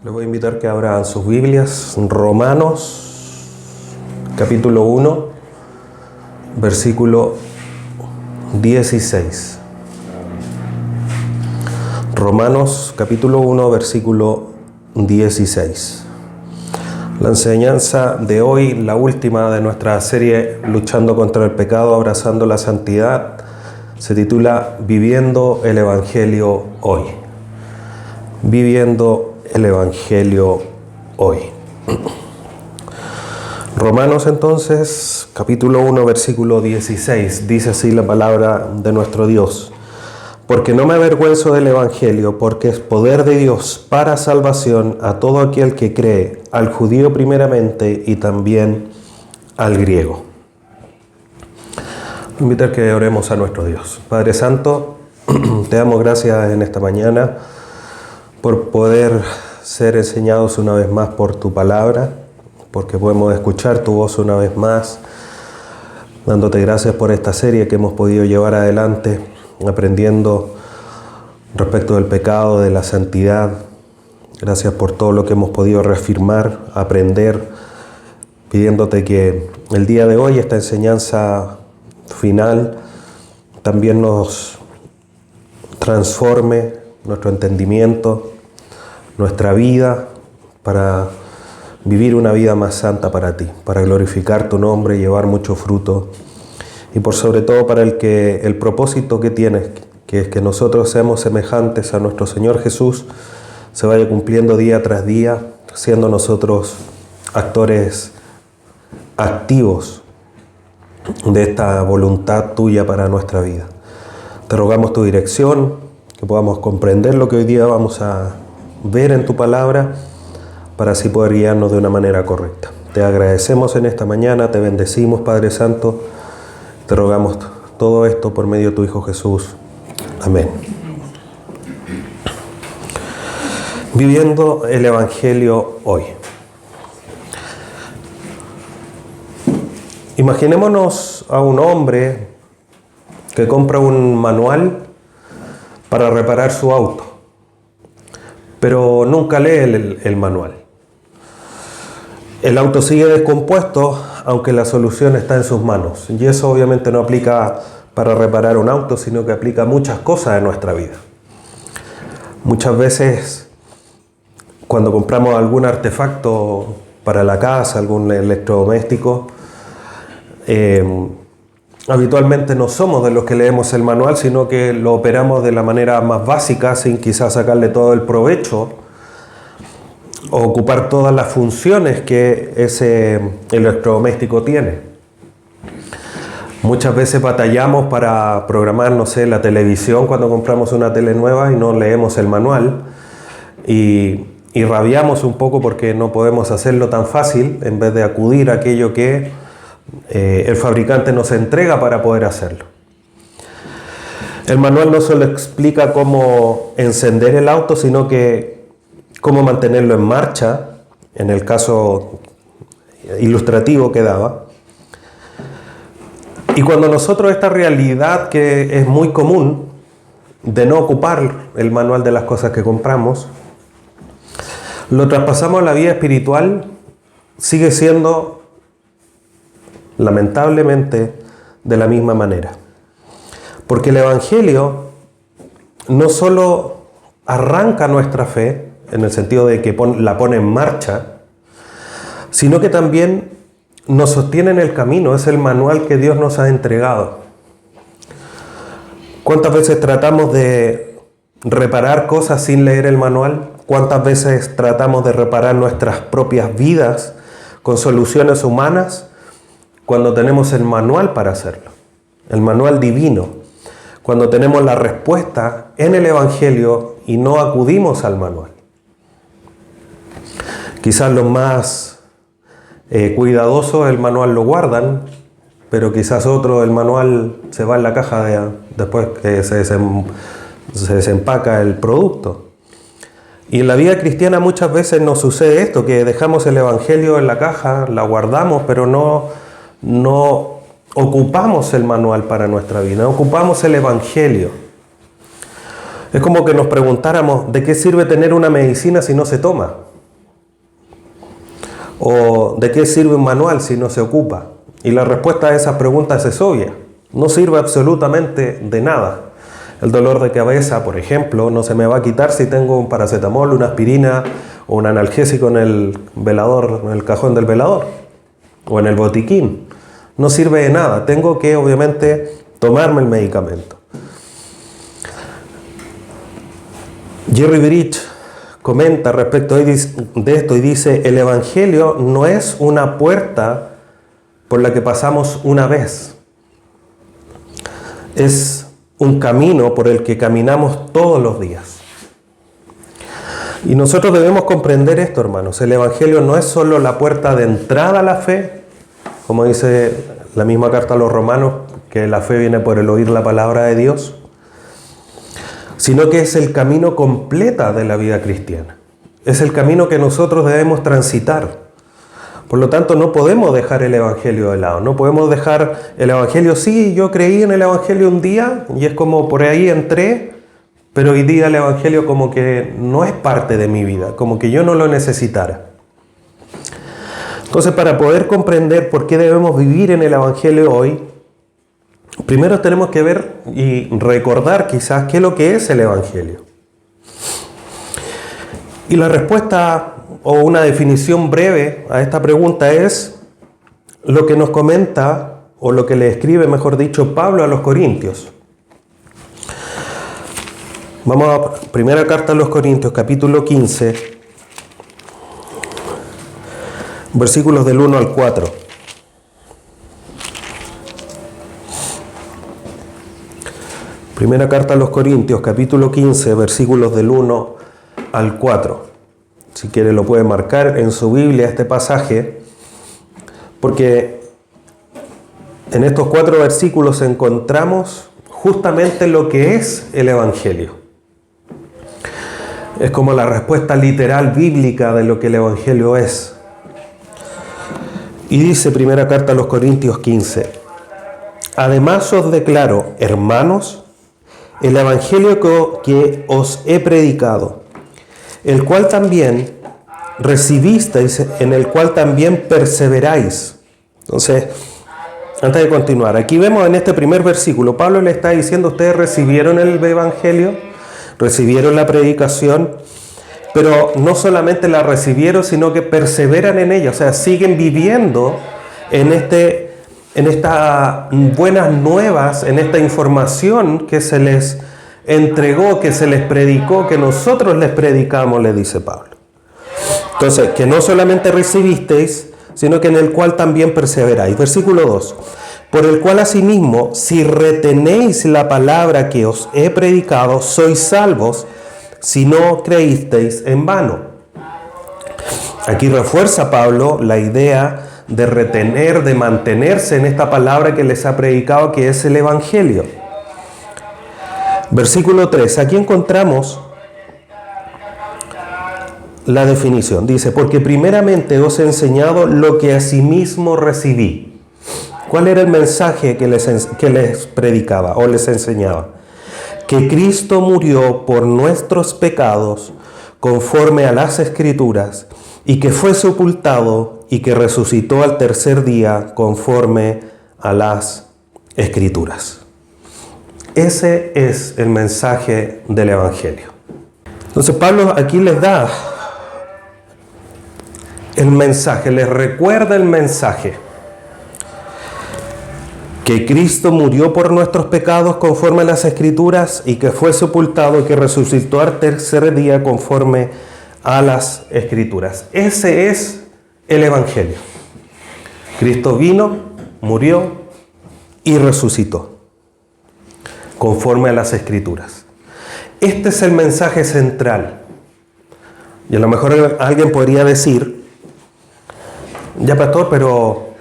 Les voy a invitar que abran sus Biblias, Romanos, capítulo 1, versículo 16. Romanos, capítulo 1, versículo 16. La enseñanza de hoy, la última de nuestra serie Luchando contra el pecado, abrazando la santidad, se titula Viviendo el Evangelio hoy. Viviendo el Evangelio hoy. Romanos entonces, capítulo 1, versículo 16, dice así la palabra de nuestro Dios. Porque no me avergüenzo del Evangelio, porque es poder de Dios para salvación a todo aquel que cree, al judío primeramente y también al griego. Invitar que oremos a nuestro Dios. Padre Santo, te damos gracias en esta mañana por poder ser enseñados una vez más por tu palabra, porque podemos escuchar tu voz una vez más, dándote gracias por esta serie que hemos podido llevar adelante, aprendiendo respecto del pecado, de la santidad. Gracias por todo lo que hemos podido reafirmar, aprender, pidiéndote que el día de hoy esta enseñanza final también nos transforme nuestro entendimiento, nuestra vida, para vivir una vida más santa para ti, para glorificar tu nombre, llevar mucho fruto y por sobre todo para el propósito que tienes, que es que nosotros seamos semejantes a nuestro Señor Jesús, se vaya cumpliendo día tras día, siendo nosotros actores activos de esta voluntad tuya para nuestra vida. Te rogamos tu dirección, que podamos comprender lo que hoy día vamos a ver en tu palabra, para así poder guiarnos de una manera correcta. Te agradecemos en esta mañana, te bendecimos, Padre Santo, te rogamos todo esto por medio de tu Hijo Jesús. Amén. Viviendo el Evangelio hoy. Imaginémonos a un hombre que compra un manual para reparar su auto, pero nunca lee el manual. El auto sigue descompuesto, aunque la solución está en sus manos. Y eso obviamente no aplica para reparar un auto, sino que aplica a muchas cosas en nuestra vida. Muchas veces, cuando compramos algún artefacto para la casa, algún electrodoméstico, habitualmente no somos de los que leemos el manual, sino que lo operamos de la manera más básica, sin quizás sacarle todo el provecho o ocupar todas las funciones que ese electrodoméstico tiene. Muchas veces batallamos para programar, no sé, la televisión cuando compramos una tele nueva y no leemos el manual y rabiamos un poco porque no podemos hacerlo tan fácil en vez de acudir a aquello que el fabricante nos entrega para poder hacerlo. El manual no solo explica cómo encender el auto, sino que cómo mantenerlo en marcha, en el caso ilustrativo que daba. Y cuando nosotros esta realidad que es muy común de no ocupar el manual de las cosas que compramos, lo traspasamos a la vida espiritual, sigue siendo lamentablemente de la misma manera. Porque el Evangelio no solo arranca nuestra fe, en el sentido de que la pone en marcha, sino que también nos sostiene en el camino, es el manual que Dios nos ha entregado. ¿Cuántas veces tratamos de reparar cosas sin leer el manual? ¿Cuántas veces tratamos de reparar nuestras propias vidas con soluciones humanas cuando tenemos el manual para hacerlo? El manual divino, cuando tenemos la respuesta en el Evangelio y no acudimos al manual. Quizás los más cuidadosos el manual lo guardan, pero quizás otro el manual se va en la caja después que se desempaca el producto. Y en la vida cristiana muchas veces nos sucede esto, que dejamos el Evangelio en la caja, la guardamos, pero no ocupamos el manual para nuestra vida, no ocupamos el Evangelio. Es como que nos preguntáramos, ¿de qué sirve tener una medicina si no se toma? ¿O de qué sirve un manual si no se ocupa? Y la respuesta a esas preguntas es obvia. No sirve absolutamente de nada. El dolor de cabeza, por ejemplo, no se me va a quitar si tengo un paracetamol, una aspirina o un analgésico en el velador, en el cajón del velador o en el botiquín. No sirve de nada. Tengo que, obviamente, tomarme el medicamento. Jerry Bridge comenta respecto de esto y dice: el Evangelio no es una puerta por la que pasamos una vez. Es un camino por el que caminamos todos los días. Y nosotros debemos comprender esto, hermanos. El Evangelio no es solo la puerta de entrada a la fe, como dice la misma carta a los Romanos, que la fe viene por el oír la palabra de Dios, sino que es el camino completa de la vida cristiana. Es el camino que nosotros debemos transitar. Por lo tanto, no podemos dejar el Evangelio de lado. No podemos dejar el Evangelio. Sí, yo creí en el Evangelio un día y es como por ahí entré, pero hoy día el Evangelio como que no es parte de mi vida, como que yo no lo necesitara. Entonces, para poder comprender por qué debemos vivir en el Evangelio hoy, primero tenemos que ver y recordar quizás qué es lo que es el Evangelio. Y la respuesta o una definición breve a esta pregunta es lo que nos comenta, o lo que le escribe, mejor dicho, Pablo a los Corintios. Vamos a primera carta a los Corintios, capítulo 15, versículos del 1 al 4. Primera carta a los Corintios, capítulo 15, versículos del 1 al 4. Si quiere lo puede marcar en su Biblia este pasaje, porque en estos 4 versículos encontramos justamente lo que es el Evangelio. Es como la respuesta literal bíblica de lo que el Evangelio es. Y dice primera carta a los Corintios 15: además os declaro, hermanos, el Evangelio que os he predicado, el cual también recibisteis, en el cual también perseveráis. Entonces, antes de continuar, aquí vemos en este primer versículo, Pablo le está diciendo: ustedes recibieron el Evangelio, recibieron la predicación, pero no solamente la recibieron, sino que perseveran en ella, o sea, siguen viviendo en estas buenas nuevas, en esta información que se les entregó, que se les predicó, que nosotros les predicamos, le dice Pablo. Entonces, que no solamente recibisteis, sino que en el cual también perseveráis. Versículo 2. Por el cual asimismo, si retenéis la palabra que os he predicado, sois salvos, si no creísteis en vano. Aquí refuerza Pablo la idea de retener, de mantenerse en esta palabra que les ha predicado, que es el Evangelio. Versículo 3, aquí encontramos la definición. Dice: porque primeramente os he enseñado lo que asimismo recibí. ¿Cuál era el mensaje que les predicaba o les enseñaba? Que Cristo murió por nuestros pecados conforme a las Escrituras, y que fue sepultado y que resucitó al tercer día conforme a las Escrituras. Ese es el mensaje del Evangelio. Entonces Pablo aquí les da el mensaje, les recuerda el mensaje. Que Cristo murió por nuestros pecados conforme a las Escrituras y que fue sepultado y que resucitó al tercer día conforme a las Escrituras. Ese es el Evangelio. Cristo vino, murió y resucitó conforme a las Escrituras. Este es el mensaje central. Y a lo mejor alguien podría decir: ya, pastor, pero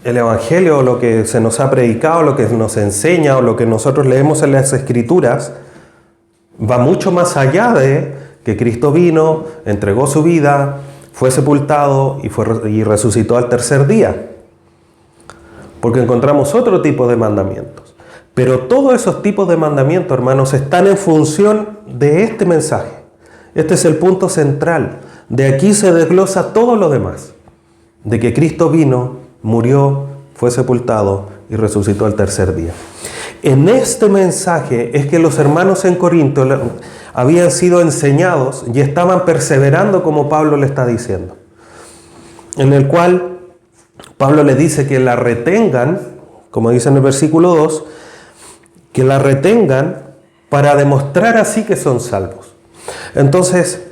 el Evangelio, lo que se nos ha predicado, lo que nos enseña o lo que nosotros leemos en las Escrituras, va mucho más allá de que Cristo vino, entregó su vida, fue sepultado y resucitó al tercer día. Porque encontramos otro tipo de mandamientos. Pero todos esos tipos de mandamientos, hermanos, están en función de este mensaje. Este es el punto central. De aquí se desglosa todo lo demás. de que Cristo vino, murió, fue sepultado y resucitó al tercer día. En este mensaje es que los hermanos en Corinto habían sido enseñados y estaban perseverando, como Pablo le está diciendo, en el cual Pablo les dice que la retengan, como dice en el versículo 2, que la retengan para demostrar así que son salvos. Entonces,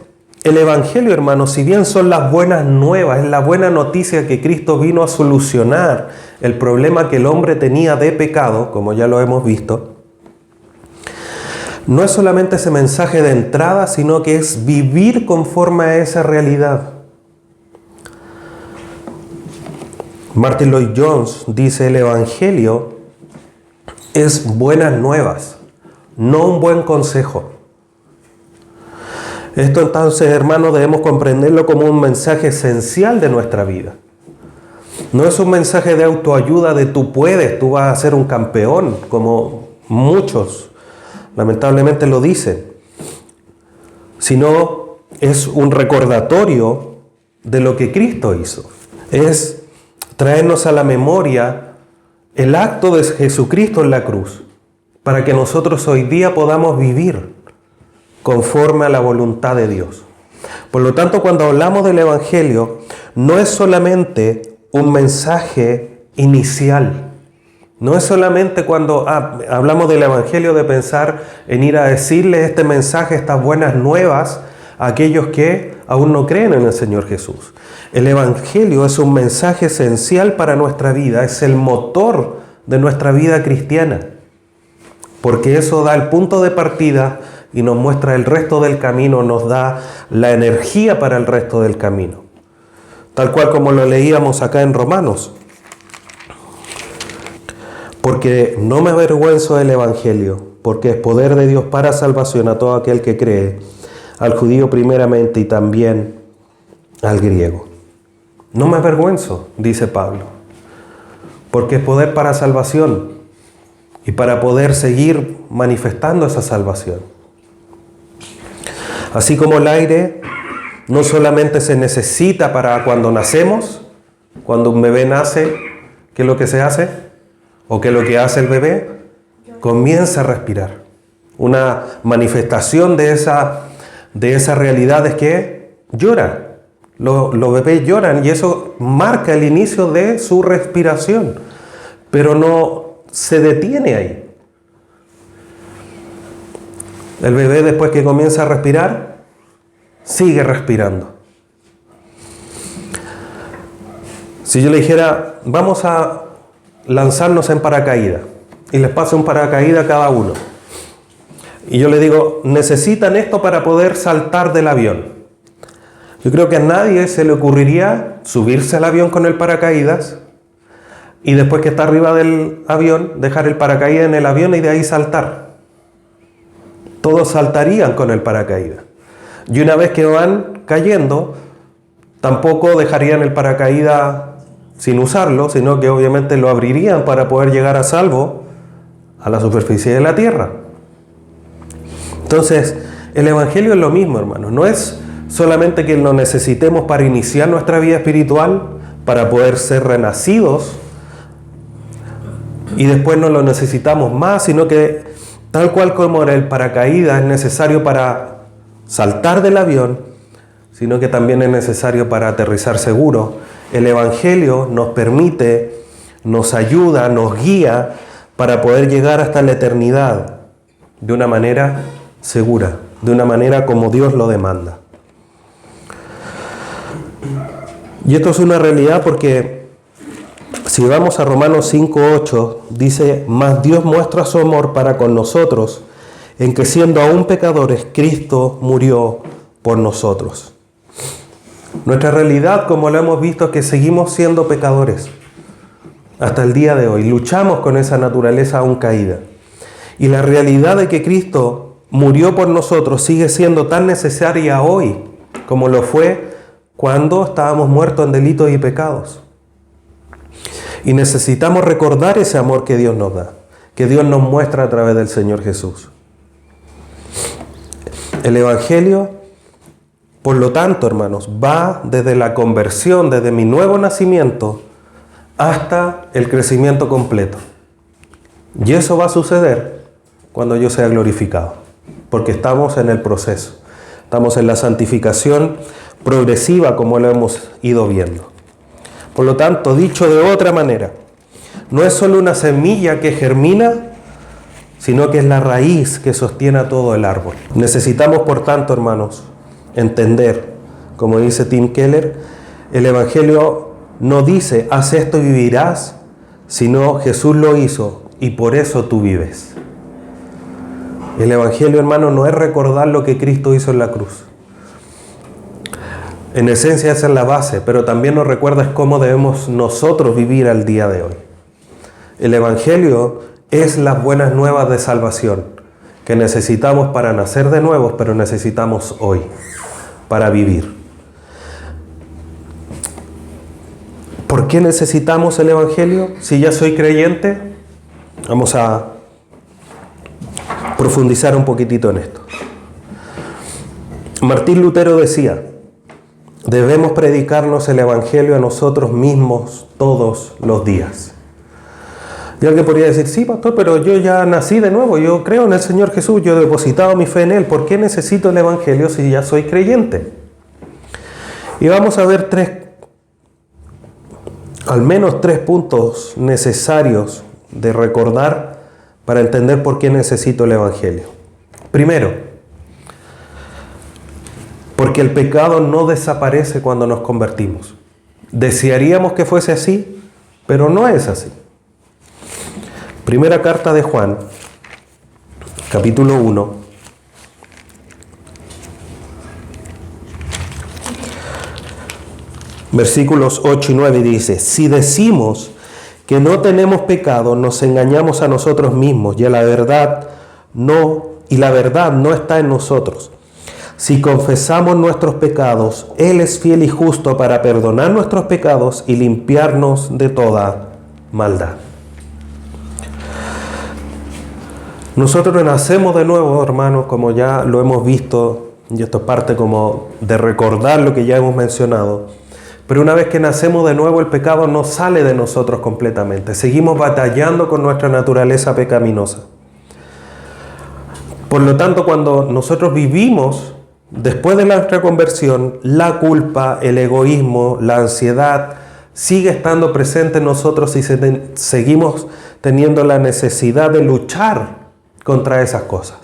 el Evangelio, hermanos, si bien son las buenas nuevas, es la buena noticia que Cristo vino a solucionar el problema que el hombre tenía de pecado, como ya lo hemos visto, no es solamente ese mensaje de entrada, sino que es vivir conforme a esa realidad. Martin Lloyd Jones dice: el Evangelio es buenas nuevas, no un buen consejo. Esto entonces, hermanos, debemos comprenderlo como un mensaje esencial de nuestra vida. No es un mensaje de autoayuda de tú puedes, tú vas a ser un campeón, como muchos lamentablemente lo dicen, sino es un recordatorio de lo que Cristo hizo. Es traernos a la memoria el acto de Jesucristo en la cruz, para que nosotros hoy día podamos vivir conforme a la voluntad de Dios. Por lo tanto, cuando hablamos del Evangelio, no es solamente un mensaje inicial. No es solamente cuando hablamos del Evangelio de pensar en ir a decirle este mensaje, estas buenas nuevas, a aquellos que aún no creen en el Señor Jesús. El Evangelio es un mensaje esencial para nuestra vida, es el motor de nuestra vida cristiana, porque eso da el punto de partida y nos muestra el resto del camino, nos da la energía para el resto del camino. Tal cual como lo leíamos acá en Romanos. Porque no me avergüenzo del Evangelio, porque es poder de Dios para salvación a todo aquel que cree, al judío primeramente y también al griego. No me avergüenzo, dice Pablo, porque es poder para salvación y para poder seguir manifestando esa salvación. Así como el aire no solamente se necesita para cuando nacemos, cuando un bebé nace, ¿qué es lo que se hace? ¿O qué es lo que hace el bebé? Comienza a respirar. Una manifestación de esa realidad es que lloran. Los bebés lloran y eso marca el inicio de su respiración, pero no se detiene ahí. El bebé, después que comienza a respirar, sigue respirando. Si yo le dijera, vamos a lanzarnos en paracaídas, y les paso un paracaídas a cada uno, y yo le digo, necesitan esto para poder saltar del avión. Yo creo que a nadie se le ocurriría subirse al avión con el paracaídas, y después que está arriba del avión, dejar el paracaídas en el avión y de ahí saltar. Todos saltarían con el paracaídas. Y una vez que van cayendo, tampoco dejarían el paracaídas sin usarlo, sino que obviamente lo abrirían para poder llegar a salvo a la superficie de la tierra. Entonces, el Evangelio es lo mismo, hermanos. No es solamente que lo necesitemos para iniciar nuestra vida espiritual, para poder ser renacidos, y después no lo necesitamos más, sino que tal cual como el paracaídas es necesario para saltar del avión, sino que también es necesario para aterrizar seguro. El Evangelio nos permite, nos ayuda, nos guía para poder llegar hasta la eternidad de una manera segura, de una manera como Dios lo demanda. Y esto es una realidad porque si vamos a Romanos 5:8, dice, mas Dios muestra su amor para con nosotros, en que siendo aún pecadores, Cristo murió por nosotros. Nuestra realidad, como lo hemos visto, es que seguimos siendo pecadores hasta el día de hoy. Luchamos con esa naturaleza aún caída. Y la realidad de que Cristo murió por nosotros sigue siendo tan necesaria hoy como lo fue cuando estábamos muertos en delitos y pecados. Y necesitamos recordar ese amor que Dios nos da, que Dios nos muestra a través del Señor Jesús. El Evangelio Por lo tanto, hermanos, va desde la conversión, desde mi nuevo nacimiento, hasta el crecimiento completo. Y eso va a suceder cuando yo sea glorificado, porque estamos en el proceso. Estamos en la santificación progresiva, como lo hemos ido viendo. Por lo tanto, dicho de otra manera, no es solo una semilla que germina, sino que es la raíz que sostiene a todo el árbol. Necesitamos, por tanto, hermanos, entender, como dice Tim Keller, el Evangelio no dice, haz esto y vivirás, sino Jesús lo hizo y por eso tú vives. El Evangelio, hermano, no es recordar lo que Cristo hizo en la cruz. En esencia esa es la base, pero también nos recuerda cómo debemos nosotros vivir al día de hoy. El Evangelio es las buenas nuevas de salvación que necesitamos para nacer de nuevo, pero necesitamos hoy para vivir. ¿Por qué necesitamos el Evangelio? Si ya soy creyente, vamos a profundizar un poquitito en esto. Martín Lutero decía, debemos predicarnos el Evangelio a nosotros mismos todos los días. Y alguien podría decir, sí, pastor, pero yo ya nací de nuevo, yo creo en el Señor Jesús, yo he depositado mi fe en Él, ¿por qué necesito el Evangelio si ya soy creyente? Y vamos a ver al menos tres puntos necesarios de recordar para entender por qué necesito el Evangelio. Primero, porque el pecado no desaparece cuando nos convertimos. Desearíamos que fuese así, pero no es así. Primera carta de Juan, capítulo 1, versículos 8 y 9 dice, si decimos que no tenemos pecado, nos engañamos a nosotros mismos y la verdad no está en nosotros. Si confesamos nuestros pecados, Él es fiel y justo para perdonar nuestros pecados y limpiarnos de toda maldad. Nosotros nacemos de nuevo, hermanos, como ya lo hemos visto, y esto es parte como de recordar lo que ya hemos mencionado. Pero una vez que nacemos de nuevo, el pecado no sale de nosotros completamente. Seguimos batallando con nuestra naturaleza pecaminosa. Por lo tanto, cuando nosotros vivimos, después de nuestra conversión, la culpa, el egoísmo, la ansiedad, sigue estando presente en nosotros y seguimos teniendo la necesidad de luchar contra esas cosas.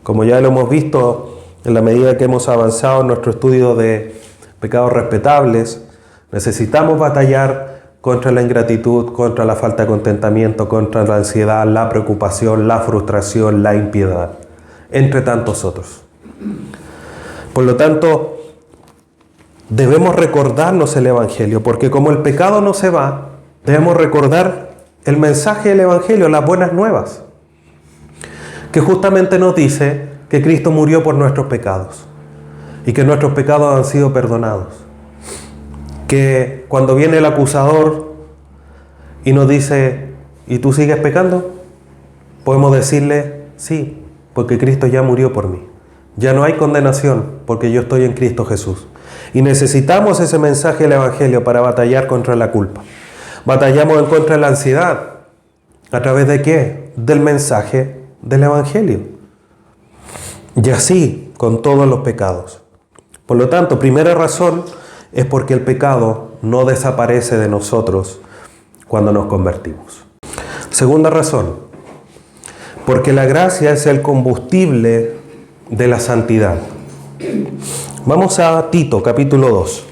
Como ya lo hemos visto en la medida que hemos avanzado en nuestro estudio de pecados respetables, necesitamos batallar contra la ingratitud, contra la falta de contentamiento, contra la ansiedad, la preocupación, la frustración, la impiedad, entre tantos otros. Por lo tanto, debemos recordarnos el Evangelio, porque como el pecado no se va, debemos recordar el mensaje del Evangelio, las buenas nuevas, que justamente nos dice que Cristo murió por nuestros pecados y que nuestros pecados han sido perdonados. Que cuando viene el acusador y nos dice, ¿y tú sigues pecando? Podemos decirle, sí, porque Cristo ya murió por mí. Ya no hay condenación porque yo estoy en Cristo Jesús. Y necesitamos ese mensaje del Evangelio para batallar contra la culpa. Batallamos en contra de la ansiedad. ¿A través de qué? Del mensaje del Evangelio. Y así con todos los pecados. Por lo tanto, primera razón es porque el pecado no desaparece de nosotros cuando nos convertimos. Segunda razón, porque la gracia es el combustible de la santidad. Vamos a Tito, capítulo 2.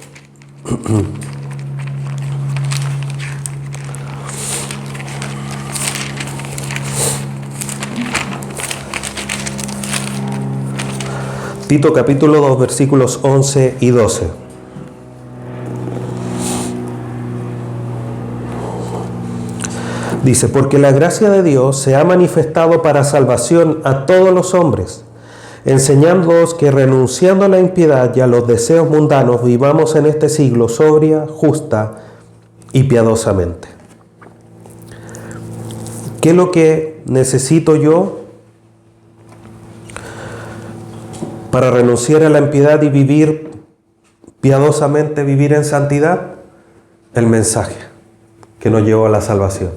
Tito capítulo 2, versículos 11 y 12. Dice, porque la gracia de Dios se ha manifestado para salvación a todos los hombres, enseñándoos que renunciando a la impiedad y a los deseos mundanos, vivamos en este siglo sobria, justa y piadosamente. ¿Qué es lo que necesito yo para renunciar a la impiedad y vivir piadosamente vivir en santidad? El mensaje que nos llevó a la salvación.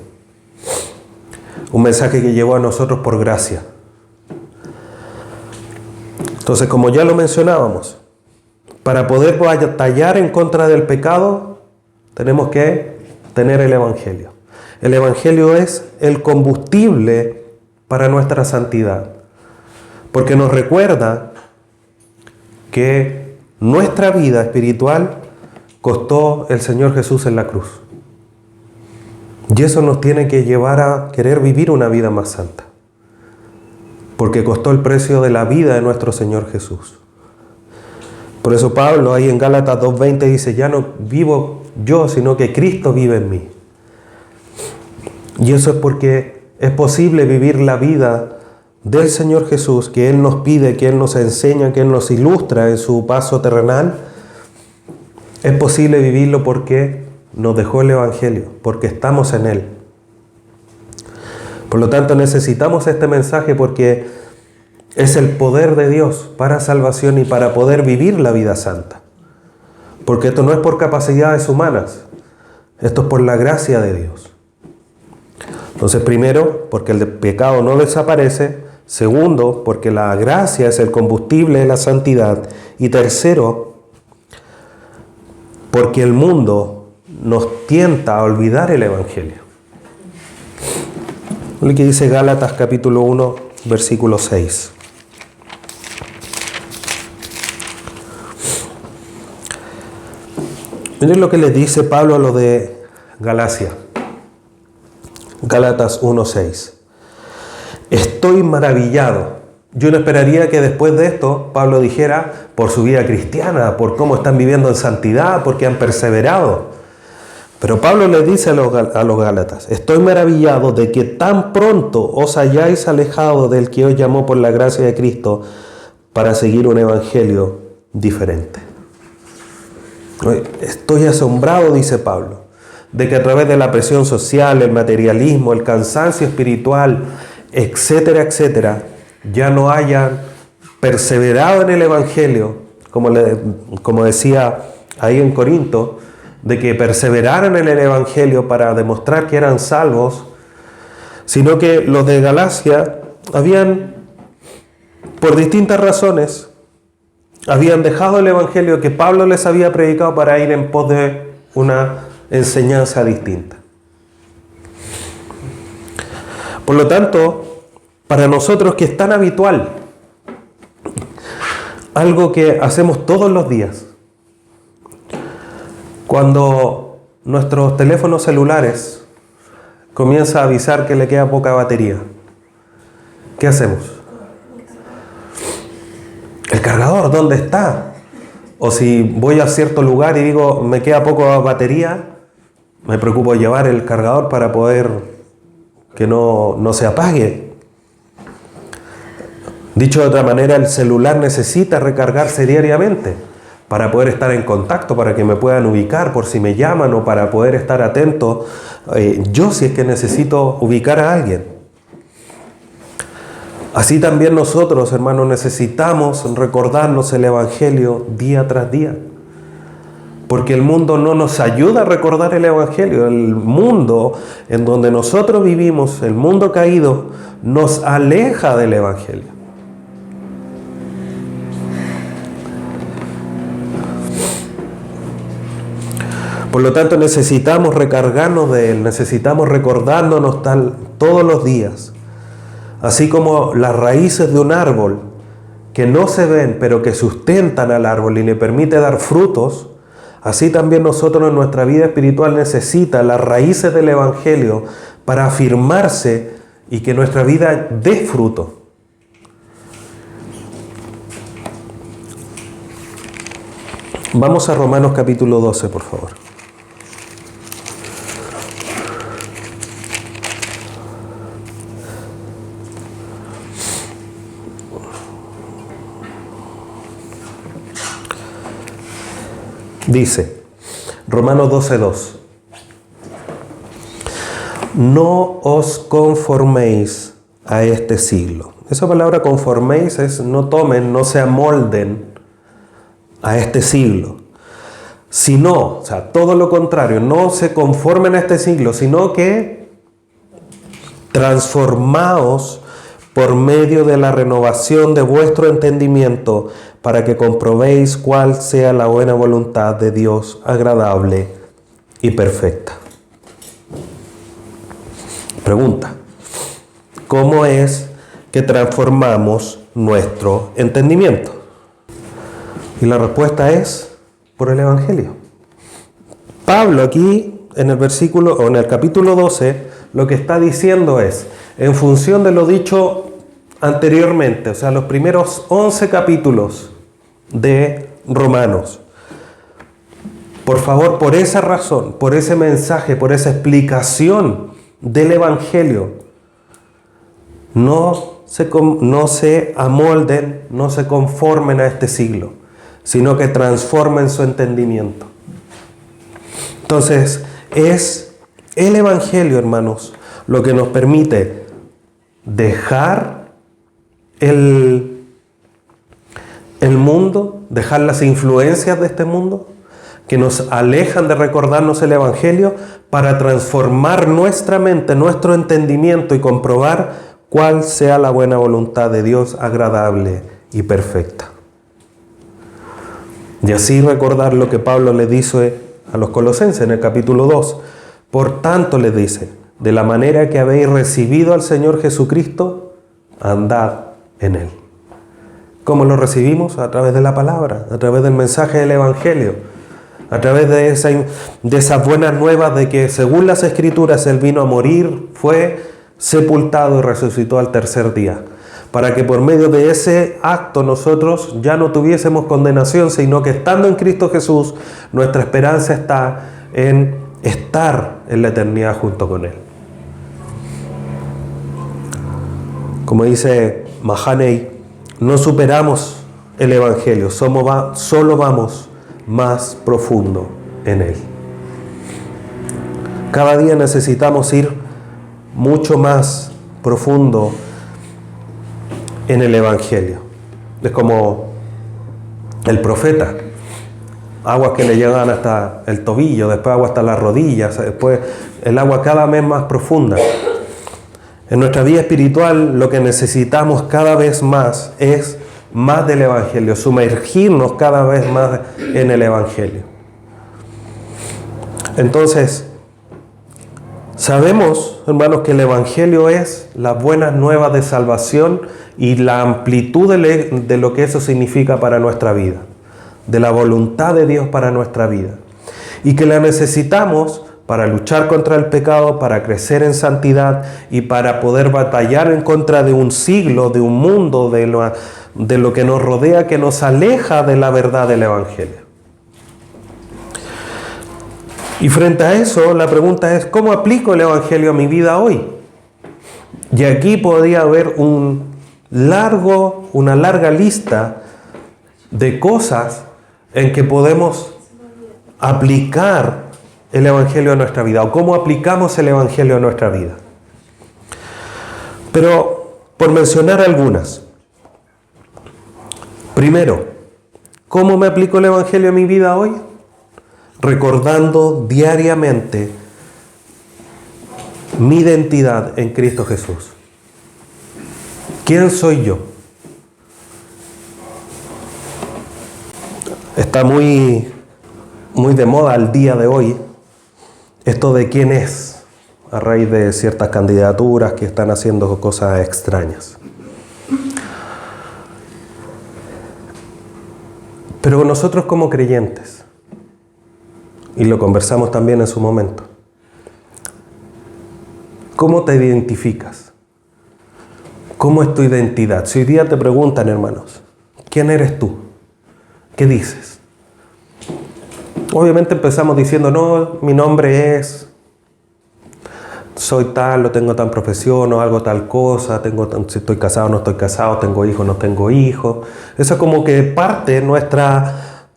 Un mensaje que llegó a nosotros por gracia. Entonces, como ya lo mencionábamos, para poder batallar en contra del pecado, tenemos que tener el Evangelio. El Evangelio es el combustible para nuestra santidad, porque nos recuerda que nuestra vida espiritual costó el Señor Jesús en la cruz. Y eso nos tiene que llevar a querer vivir una vida más santa, porque costó el precio de la vida de nuestro Señor Jesús. Por eso Pablo ahí en Gálatas 2:20 dice, ya no vivo yo, sino que Cristo vive en mí. Y eso es porque es posible vivir la vida del Señor Jesús, que Él nos pide, que Él nos enseña, que Él nos ilustra en su paso terrenal. Es posible vivirlo porque nos dejó el Evangelio, porque estamos en Él. Por lo tanto, necesitamos este mensaje porque es el poder de Dios para salvación y para poder vivir la vida santa. Porque esto no es por capacidades humanas, esto es por la gracia de Dios. Entonces, primero, porque el pecado no desaparece. Segundo, porque la gracia es el combustible de la santidad. Y tercero, porque el mundo nos tienta a olvidar el Evangelio. Lo que dice Gálatas capítulo 1, versículo 6. Miren lo que les dice Pablo a los de Galacia. Gálatas 1:6. Estoy maravillado. Yo no esperaría que después de esto Pablo dijera por su vida cristiana, por cómo están viviendo en santidad, porque han perseverado. Pero Pablo les dice a los Gálatas, estoy maravillado de que tan pronto os hayáis alejado del que os llamó por la gracia de Cristo para seguir un evangelio diferente. Estoy asombrado, dice Pablo, de que a través de la presión social, el materialismo, el cansancio espiritual, etcétera, etcétera, ya no hayan perseverado en el Evangelio, como decía ahí en Corinto, de que perseveraran en el Evangelio para demostrar que eran salvos, sino que los de Galacia habían, por distintas razones, habían dejado el Evangelio que Pablo les había predicado para ir en pos de una enseñanza distinta. Por lo tanto, para nosotros que es tan habitual, algo que hacemos todos los días, cuando nuestros teléfonos celulares comienzan a avisar que le queda poca batería, ¿qué hacemos? ¿El cargador dónde está? O si voy a cierto lugar y digo, me queda poca batería, me preocupo de llevar el cargador para poder que no se apague. Dicho de otra manera, el celular necesita recargarse diariamente para poder estar en contacto, para que me puedan ubicar por si me llaman o para poder estar atento yo si es que necesito ubicar a alguien. Así también nosotros, hermanos, necesitamos recordarnos el Evangelio día tras día. Porque el mundo no nos ayuda a recordar el Evangelio. El mundo en donde nosotros vivimos, el mundo caído, nos aleja del Evangelio. Por lo tanto, necesitamos recargarnos de Él, necesitamos recordándonos todos los días. Así como las raíces de un árbol que no se ven, pero que sustentan al árbol y le permite dar frutos, así también nosotros en nuestra vida espiritual necesita las raíces del Evangelio para afirmarse y que nuestra vida dé fruto. Vamos a Romanos capítulo 12, por favor. Dice, Romanos 12:2, no os conforméis a este siglo. Esa palabra conforméis es no tomen, no se amolden a este siglo, sino, o sea, todo lo contrario, no se conformen a este siglo, sino que transformaos por medio de la renovación de vuestro entendimiento, para que comprobéis cuál sea la buena voluntad de Dios, agradable y perfecta. Pregunta: ¿cómo es que transformamos nuestro entendimiento? Y la respuesta es por el Evangelio. Pablo aquí en el versículo o en el capítulo 12 lo que está diciendo es, en función de lo dicho anteriormente, o sea, los primeros 11 capítulos de Romanos, por favor, por esa razón, por ese mensaje, por esa explicación del Evangelio, no se amolden, no se conformen a este siglo, sino que transformen su entendimiento. Entonces, es el Evangelio, hermanos, lo que nos permite dejar el mundo, dejar las influencias de este mundo, que nos alejan de recordarnos el Evangelio, para transformar nuestra mente, nuestro entendimiento y comprobar cuál sea la buena voluntad de Dios, agradable y perfecta. Y así recordar lo que Pablo le dice a los colosenses en el capítulo 2. Por tanto, les dice, de la manera que habéis recibido al Señor Jesucristo, andad en Él. ¿Cómo lo recibimos? A través de la palabra, a través del mensaje del Evangelio, a través de esas buenas nuevas de que según las Escrituras Él vino a morir, fue sepultado y resucitó al tercer día, para que por medio de ese acto nosotros ya no tuviésemos condenación, sino que estando en Cristo Jesús, nuestra esperanza está en estar en la eternidad junto con Él. Como dice Mahaney, no superamos el Evangelio, solo vamos más profundo en Él. Cada día necesitamos ir mucho más profundo en el Evangelio. Es como el profeta, aguas que le llegan hasta el tobillo, después agua hasta las rodillas, después el agua cada vez más profunda. En nuestra vida espiritual lo que necesitamos cada vez más es más del Evangelio, sumergirnos cada vez más en el Evangelio. Entonces, sabemos, hermanos, que el Evangelio es las buenas nuevas de salvación y la amplitud de lo que eso significa para nuestra vida, de la voluntad de Dios para nuestra vida, y que la necesitamos para luchar contra el pecado, para crecer en santidad y para poder batallar en contra de un siglo, de un mundo, de lo que nos rodea, que nos aleja de la verdad del Evangelio. Y frente a eso, la pregunta es, ¿cómo aplico el Evangelio a mi vida hoy? Y aquí podría haber una larga lista de cosas en que podemos aplicar el Evangelio a nuestra vida, o cómo aplicamos el Evangelio a nuestra vida. Pero, por mencionar algunas. Primero, ¿cómo me aplico el Evangelio a mi vida hoy? Recordando diariamente mi identidad en Cristo Jesús. ¿Quién soy yo? Está muy de moda al día de hoy esto de quién es, a raíz de ciertas candidaturas que están haciendo cosas extrañas. Pero nosotros como creyentes, y lo conversamos también en su momento, ¿cómo te identificas? ¿Cómo es tu identidad? Si hoy día te preguntan, hermanos, ¿quién eres tú? ¿Qué dices? Obviamente empezamos diciendo, no, mi nombre es, soy tal, no tengo tal profesión, o hago tal cosa, si estoy casado o no estoy casado, tengo hijos o no tengo hijos. Eso es como que parte de nuestra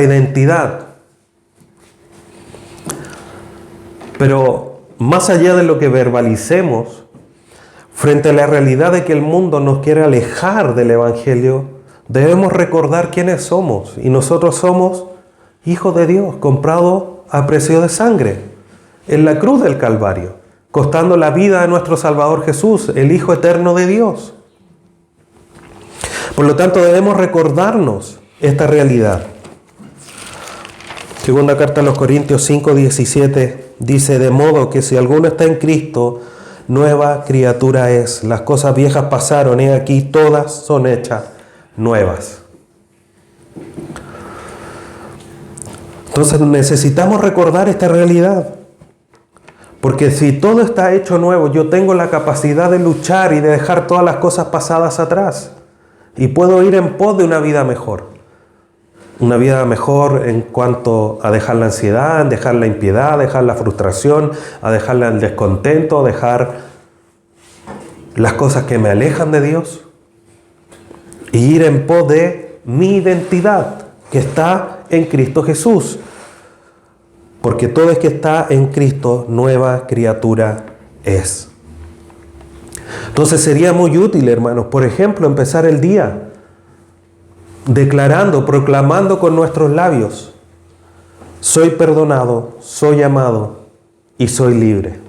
identidad. Pero más allá de lo que verbalicemos, frente a la realidad de que el mundo nos quiere alejar del Evangelio, debemos recordar quiénes somos. Y nosotros somos Hijo de Dios, comprado a precio de sangre, en la cruz del Calvario, costando la vida de nuestro Salvador Jesús, el Hijo eterno de Dios. Por lo tanto, debemos recordarnos esta realidad. Segunda carta a los Corintios 5:17 dice: de modo que si alguno está en Cristo, nueva criatura es. Las cosas viejas pasaron, y aquí todas son hechas nuevas. Entonces necesitamos recordar esta realidad. Porque si todo está hecho nuevo, yo tengo la capacidad de luchar y de dejar todas las cosas pasadas atrás. Y puedo ir en pos de una vida mejor. Una vida mejor en cuanto a dejar la ansiedad, dejar la impiedad, dejar la frustración, a dejar el descontento, dejar las cosas que me alejan de Dios. Y ir en pos de mi identidad, que está en Cristo Jesús. Porque todo el que está en Cristo, nueva criatura es. Entonces sería muy útil, hermanos, por ejemplo, empezar el día declarando, proclamando con nuestros labios: soy perdonado, soy amado y soy libre.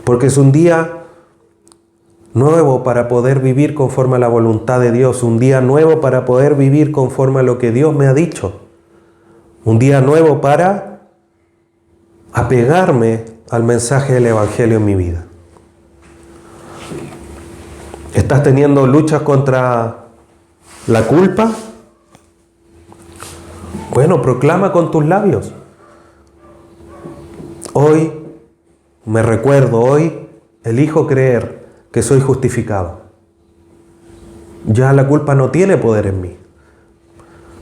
Porque es un día nuevo para poder vivir conforme a la voluntad de Dios, un día nuevo para poder vivir conforme a lo que Dios me ha dicho, un día nuevo para apegarme al mensaje del Evangelio en mi vida. ¿Estás teniendo luchas contra la culpa? Bueno, proclama con tus labios: hoy me recuerdo, hoy elijo creer que soy justificado. Ya la culpa no tiene poder en mí.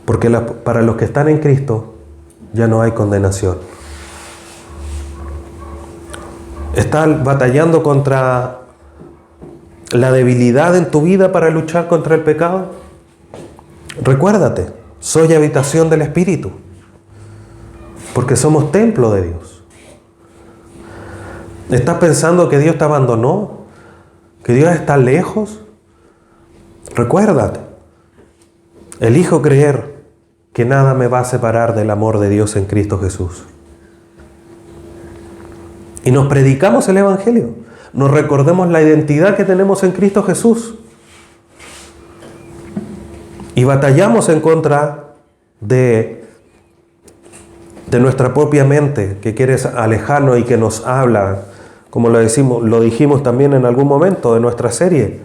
Porque para los que están en Cristo ya no hay condenación. ¿Estás batallando contra la debilidad en tu vida para luchar contra el pecado? Recuérdate, soy habitación del Espíritu, porque somos templo de Dios. ¿Estás pensando que Dios te abandonó? ¿Que Dios está lejos? Recuérdate, elijo creer que nada me va a separar del amor de Dios en Cristo Jesús. Y nos predicamos el Evangelio. Nos recordemos la identidad que tenemos en Cristo Jesús. Y batallamos en contra de nuestra propia mente, que quiere alejarnos y que nos habla, como lo dijimos también en algún momento de nuestra serie.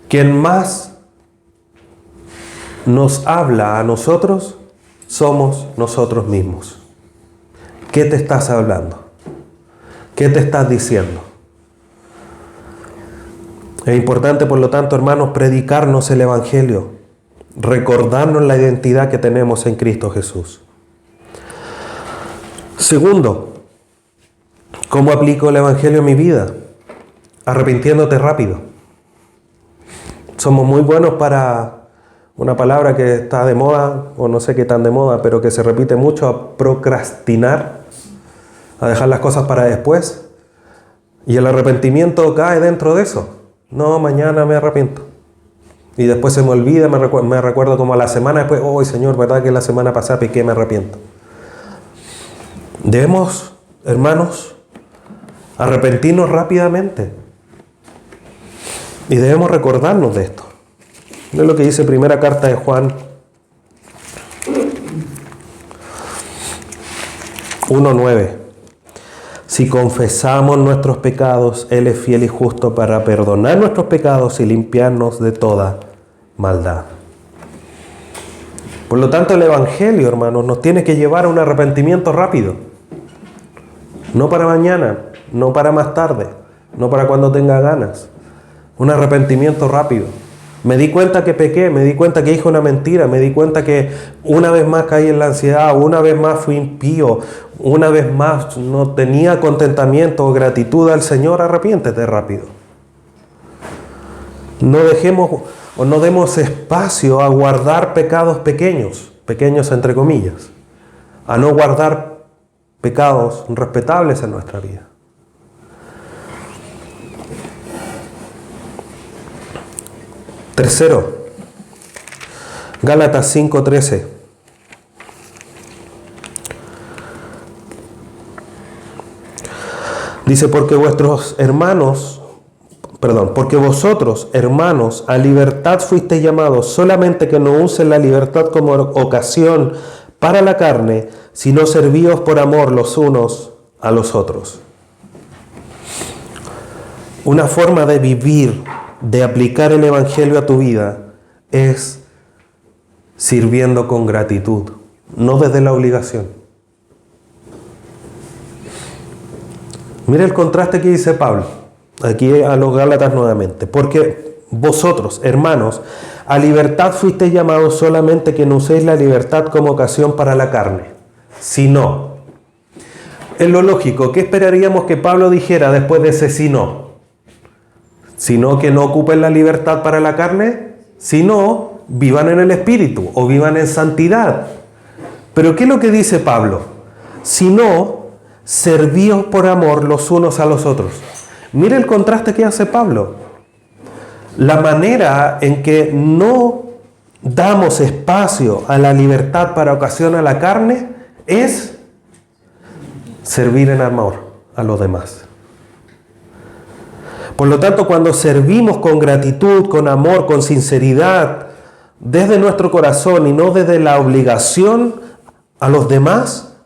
Quien más nos habla a nosotros somos nosotros mismos. ¿Qué te estás hablando? ¿Qué te estás diciendo? Es importante, por lo tanto, hermanos, predicarnos el Evangelio, recordarnos la identidad que tenemos en Cristo Jesús. Segundo, ¿cómo aplico el Evangelio en mi vida? Arrepintiéndote rápido. Somos muy buenos para una palabra que está de moda, o no sé qué tan de moda, pero que se repite mucho: a procrastinar, a dejar las cosas para después. Y el arrepentimiento cae dentro de eso. No, mañana me arrepiento. Y después se me olvida, me recuerdo como a la semana después: oh, Señor, ¿verdad que la semana pasada pequé, me arrepiento? Debemos, hermanos, arrepentirnos rápidamente. Y debemos recordarnos de esto. Es lo que dice primera carta de Juan 1:9. Si confesamos nuestros pecados, Él es fiel y justo para perdonar nuestros pecados y limpiarnos de toda maldad. Por lo tanto, el Evangelio, hermanos, nos tiene que llevar a un arrepentimiento rápido. No para mañana, no para más tarde, no para cuando tenga ganas. Un arrepentimiento rápido. Me di cuenta que pequé, me di cuenta que dije una mentira, me di cuenta que una vez más caí en la ansiedad, una vez más fui impío, una vez más no tenía contentamiento o gratitud al Señor. Arrepiéntete rápido. No dejemos o no demos espacio a guardar pecados pequeños entre comillas, a no guardar pecados respetables en nuestra vida. Tercero, Gálatas 5:13. Dice, porque vosotros, hermanos, a libertad fuisteis llamados, solamente que no usen la libertad como ocasión para la carne, sino servíos por amor los unos a los otros. Una forma de vivir, de aplicar el Evangelio a tu vida, es sirviendo con gratitud, no desde la obligación. Mira el contraste que dice Pablo, aquí a los Gálatas nuevamente. Porque vosotros, hermanos, a libertad fuisteis llamados, solamente que no uséis la libertad como ocasión para la carne, sino. Es lo lógico, ¿qué esperaríamos que Pablo dijera después de ese sino? Sino que no ocupen la libertad para la carne, sino vivan en el Espíritu o vivan en santidad. Pero ¿qué es lo que dice Pablo? Sino, servíos por amor los unos a los otros. Mira el contraste que hace Pablo. La manera en que no damos espacio a la libertad para ocasión a la carne es servir en amor a los demás. Por lo tanto, cuando servimos con gratitud, con amor, con sinceridad, desde nuestro corazón y no desde la obligación a los demás,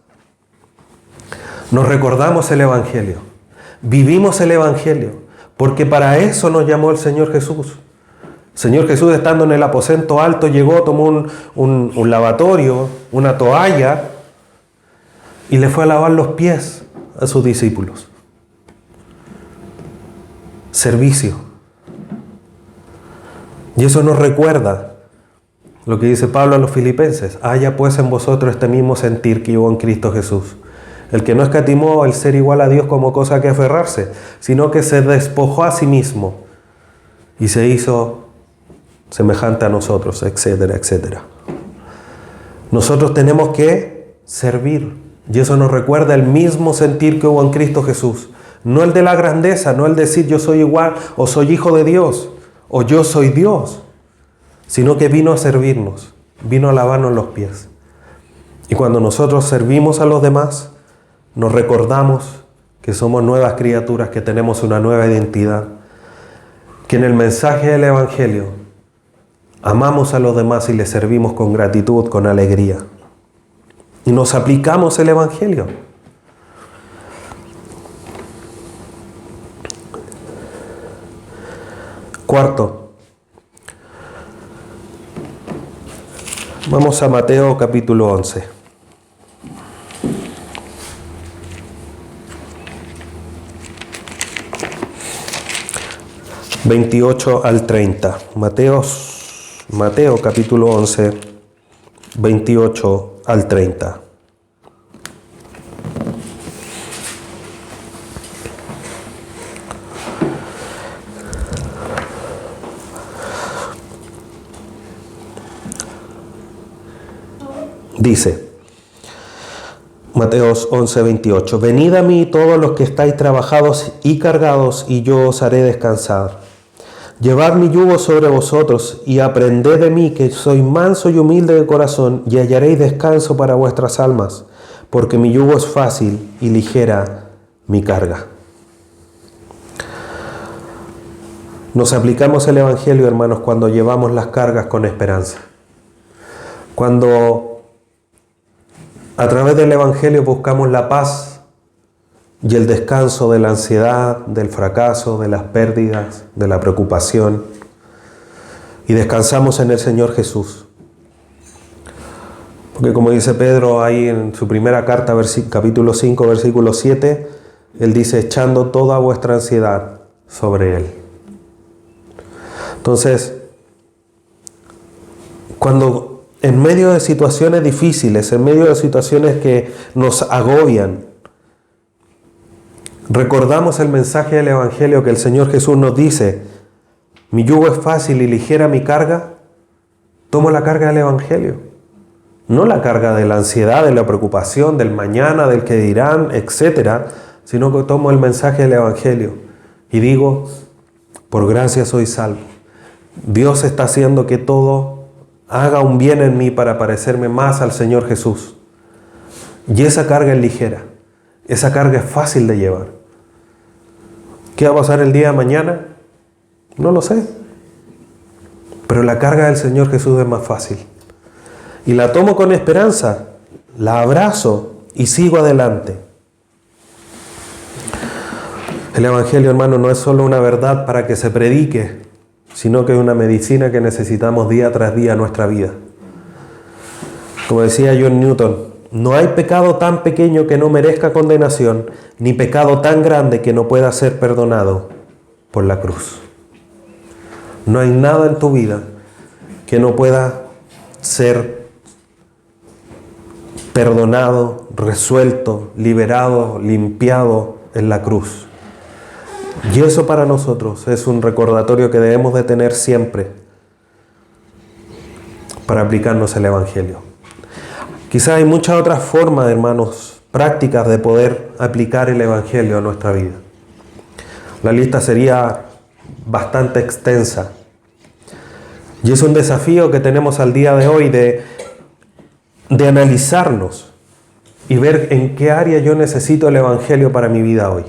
nos recordamos el Evangelio, vivimos el Evangelio, porque para eso nos llamó el Señor Jesús. El Señor Jesús, estando en el aposento alto, llegó, tomó un lavatorio, una toalla, y le fue a lavar los pies a sus discípulos. Servicio. Y eso nos recuerda lo que dice Pablo a los filipenses: haya pues en vosotros este mismo sentir que hubo en Cristo Jesús, el que no escatimó el ser igual a Dios como cosa que aferrarse, sino que se despojó a sí mismo y se hizo semejante a nosotros, etcétera, etcétera. Nosotros tenemos que servir, y eso nos recuerda el mismo sentir que hubo en Cristo Jesús. No el de la grandeza, no el decir yo soy igual o soy hijo de Dios o yo soy Dios, sino que vino a servirnos, vino a lavarnos los pies. Y cuando nosotros servimos a los demás, nos recordamos que somos nuevas criaturas, que tenemos una nueva identidad, que en el mensaje del Evangelio amamos a los demás y les servimos con gratitud, con alegría. Y nos aplicamos el Evangelio. Cuarto, vamos a Mateo capítulo 11. ...28 al 30. Mateo capítulo 11, 28 al 30. Dice, Mateos 11, 28, venid a mí todos los que estáis trabajados y cargados, y yo os haré descansar. Llevad mi yugo sobre vosotros, y aprended de mí, que soy manso y humilde de corazón, y hallaréis descanso para vuestras almas, porque mi yugo es fácil y ligera mi carga. Nos aplicamos el Evangelio, hermanos, cuando llevamos las cargas con esperanza. Cuando a través del Evangelio buscamos la paz y el descanso de la ansiedad, del fracaso, de las pérdidas, de la preocupación, y descansamos en el Señor Jesús. Porque como dice Pedro ahí en su primera carta, capítulo 5, versículo 7, él dice, echando toda vuestra ansiedad sobre Él. Entonces, cuando en medio de situaciones difíciles, en medio de situaciones que nos agobian, recordamos el mensaje del Evangelio que el Señor Jesús nos dice, mi yugo es fácil y ligera mi carga, tomo la carga del Evangelio. No la carga de la ansiedad, de la preocupación, del mañana, del que dirán, etcétera, sino que tomo el mensaje del Evangelio y digo, por gracia soy salvo. Dios está haciendo que todo haga un bien en mí para parecerme más al Señor Jesús. Y esa carga es ligera, esa carga es fácil de llevar. ¿Qué va a pasar el día de mañana? No lo sé. Pero la carga del Señor Jesús es más fácil. Y la tomo con esperanza, la abrazo y sigo adelante. El Evangelio, hermano, no es solo una verdad para que se predique, sino que es una medicina que necesitamos día tras día en nuestra vida. Como decía John Newton, no hay pecado tan pequeño que no merezca condenación, ni pecado tan grande que no pueda ser perdonado por la cruz. No hay nada en tu vida que no pueda ser perdonado, resuelto, liberado, limpiado en la cruz. Y eso para nosotros es un recordatorio que debemos de tener siempre para aplicarnos el Evangelio. Quizás hay muchas otras formas, hermanos, prácticas de poder aplicar el Evangelio a nuestra vida. La lista sería bastante extensa. Y es un desafío que tenemos al día de hoy de analizarnos y ver en qué área yo necesito el Evangelio para mi vida hoy.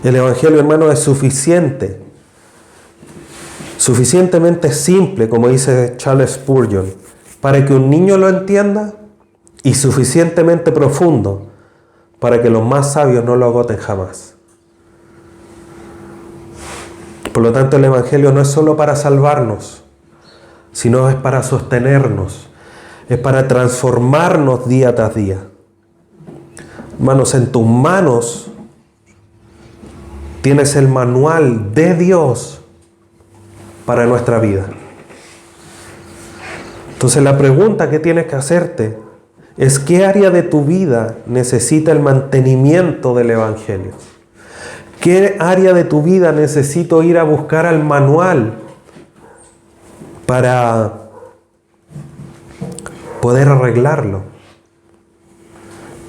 El Evangelio, hermano, es suficientemente simple, como dice Charles Spurgeon, para que un niño lo entienda y suficientemente profundo para que los más sabios no lo agoten jamás. Por lo tanto, el Evangelio no es solo para salvarnos, sino es para sostenernos, es para transformarnos día tras día. Hermanos, en tus manos tienes el manual de Dios para nuestra vida. Entonces la pregunta que tienes que hacerte es ¿qué área de tu vida necesita el mantenimiento del Evangelio? ¿Qué área de tu vida necesito ir a buscar al manual para poder arreglarlo?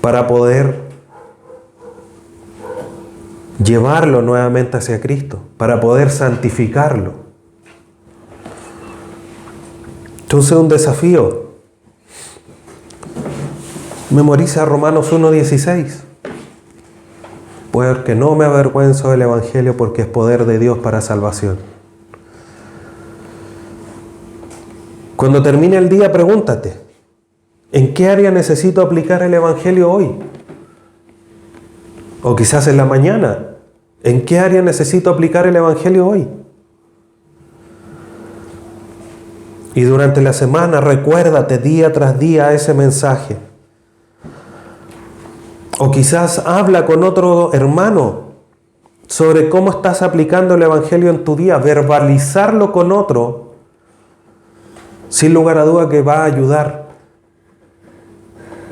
Para poder llevarlo nuevamente hacia Cristo, para poder santificarlo. Entonces un desafío. Memoriza Romanos 1:16. Porque no me avergüenzo del Evangelio porque es poder de Dios para salvación. Cuando termine el día, pregúntate, ¿en qué área necesito aplicar el Evangelio hoy? O quizás en la mañana, ¿en qué área necesito aplicar el Evangelio hoy? Y durante la semana recuérdate día tras día ese mensaje. O quizás habla con otro hermano sobre cómo estás aplicando el Evangelio en tu día. Verbalizarlo con otro, sin lugar a duda que va a ayudar.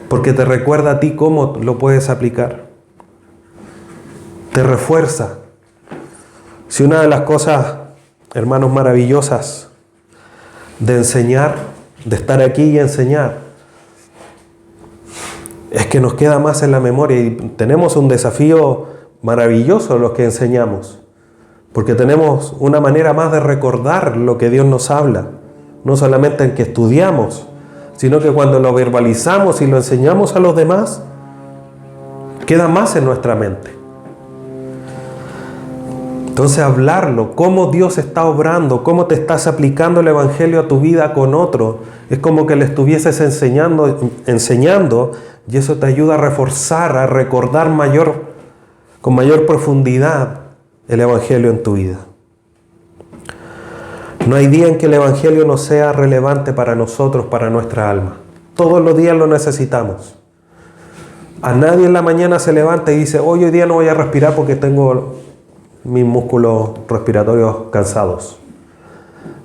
Porque te recuerda a ti cómo lo puedes aplicar. Te refuerza. Si una de las cosas, hermanos, maravillosas de enseñar, de estar aquí y enseñar, es que nos queda más en la memoria y tenemos un desafío maravilloso los que enseñamos, porque tenemos una manera más de recordar lo que Dios nos habla, no solamente en que estudiamos, sino que cuando lo verbalizamos y lo enseñamos a los demás, queda más en nuestra mente. Entonces hablarlo, cómo Dios está obrando, cómo te estás aplicando el Evangelio a tu vida con otro, es como que le estuvieses enseñando y eso te ayuda a reforzar, a recordar con mayor profundidad el Evangelio en tu vida. No hay día en que el Evangelio no sea relevante para nosotros, para nuestra alma. Todos los días lo necesitamos. A nadie en la mañana se levanta y dice, hoy día no voy a respirar porque tengo mis músculos respiratorios cansados.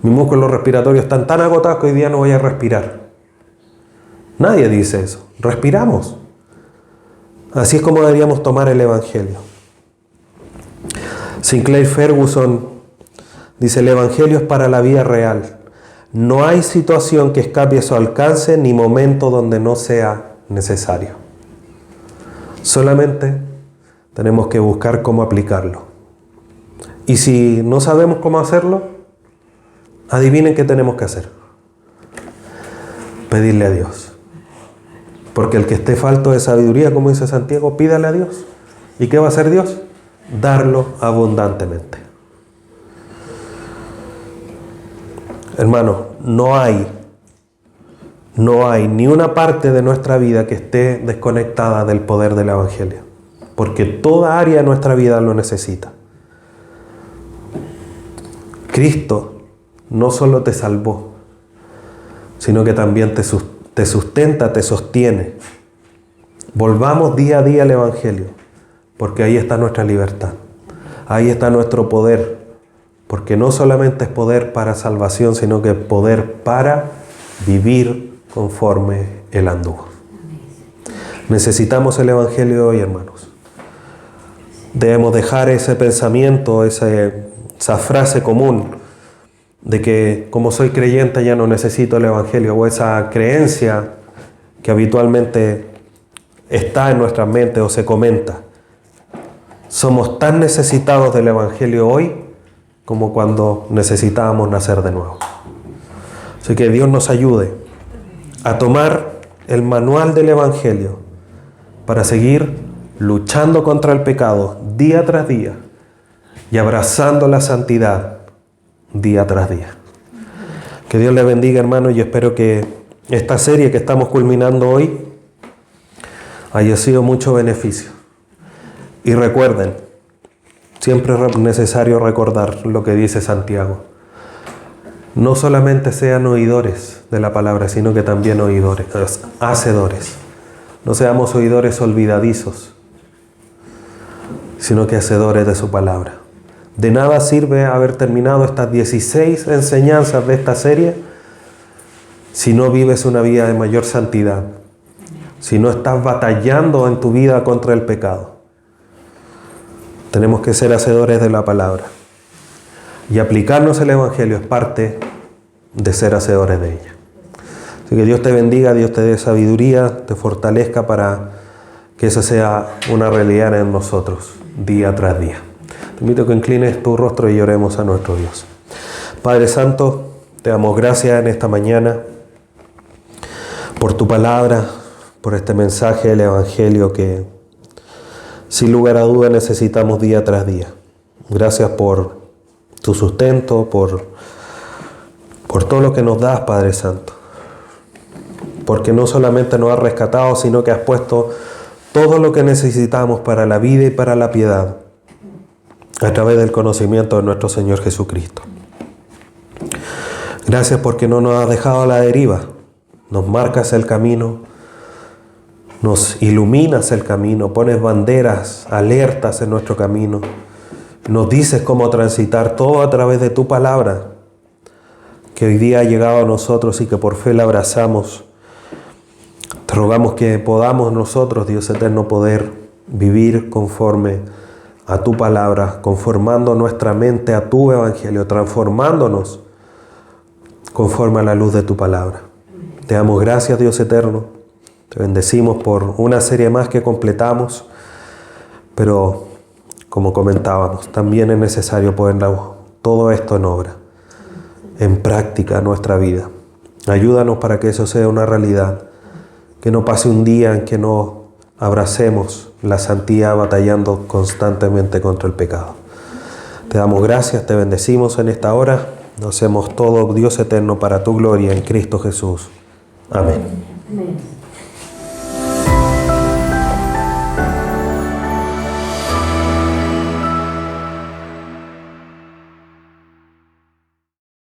Mis músculos respiratorios están tan agotados que hoy día no voy a respirar. Nadie dice eso. Respiramos. Así es como deberíamos tomar el Evangelio. Sinclair Ferguson dice, el Evangelio es para la vida real. No hay situación que escape a su alcance ni momento donde no sea necesario. Solamente tenemos que buscar cómo aplicarlo. Y si no sabemos cómo hacerlo, adivinen qué tenemos que hacer. pedirle a Dios. Porque el que esté falto de sabiduría, como dice Santiago, pídale a Dios. ¿Y qué va a hacer Dios? Darlo abundantemente. Hermano, no hay ni una parte de nuestra vida que esté desconectada del poder del Evangelio. Porque toda área de nuestra vida lo necesita. Cristo no solo te salvó, sino que también te sustenta, te sostiene. Volvamos día a día al Evangelio, porque ahí está nuestra libertad. Ahí está nuestro poder, porque no solamente es poder para salvación, sino que poder para vivir conforme Él anduvo. Necesitamos el Evangelio hoy, hermanos. Debemos dejar ese pensamiento, esa frase común de que como soy creyente ya no necesito el Evangelio, o esa creencia que habitualmente está en nuestra mente o se comenta. Somos tan necesitados del Evangelio hoy como cuando necesitábamos nacer de nuevo. Así que Dios nos ayude a tomar el manual del Evangelio para seguir luchando contra el pecado día tras día y abrazando la santidad día tras día. Que Dios les bendiga, hermanos, y espero que esta serie que estamos culminando hoy haya sido mucho beneficio. Y recuerden, siempre es necesario recordar lo que dice Santiago. No solamente sean oidores de la palabra, sino que también hacedores. No seamos oidores olvidadizos, sino que hacedores de su palabra. De nada sirve haber terminado estas 16 enseñanzas de esta serie si no vives una vida de mayor santidad, si no estás batallando en tu vida contra el pecado. Tenemos que ser hacedores de la palabra. Y aplicarnos el Evangelio es parte de ser hacedores de ella. Así que Dios te bendiga, Dios te dé sabiduría, te fortalezca para que eso sea una realidad en nosotros, día tras día. Te invito a que inclines tu rostro y lloremos a nuestro Dios. Padre Santo, te damos gracias en esta mañana por tu palabra, por este mensaje del Evangelio que sin lugar a duda necesitamos día tras día. Gracias por tu sustento, por todo lo que nos das, Padre Santo. Porque no solamente nos has rescatado, sino que has puesto todo lo que necesitamos para la vida y para la piedad a través del conocimiento de nuestro Señor Jesucristo. Gracias porque no nos has dejado a la deriva. Nos marcas el camino, nos iluminas el camino, pones banderas, alertas en nuestro camino. Nos dices cómo transitar todo a través de tu palabra, que hoy día ha llegado a nosotros y que por fe la abrazamos. Te rogamos que podamos nosotros, Dios eterno, poder vivir conforme a tu palabra, conformando nuestra mente a tu Evangelio, transformándonos conforme a la luz de tu palabra. Te damos gracias, Dios eterno. Te bendecimos por una serie más que completamos, pero como comentábamos, también es necesario poner todo esto en obra, en práctica en nuestra vida. Ayúdanos para que eso sea una realidad, que no pase un día en que no abracemos la santidad batallando constantemente contra el pecado. Te damos gracias, te bendecimos en esta hora. Lo hacemos todo, Dios eterno, para tu gloria en Cristo Jesús. Amén. Amén.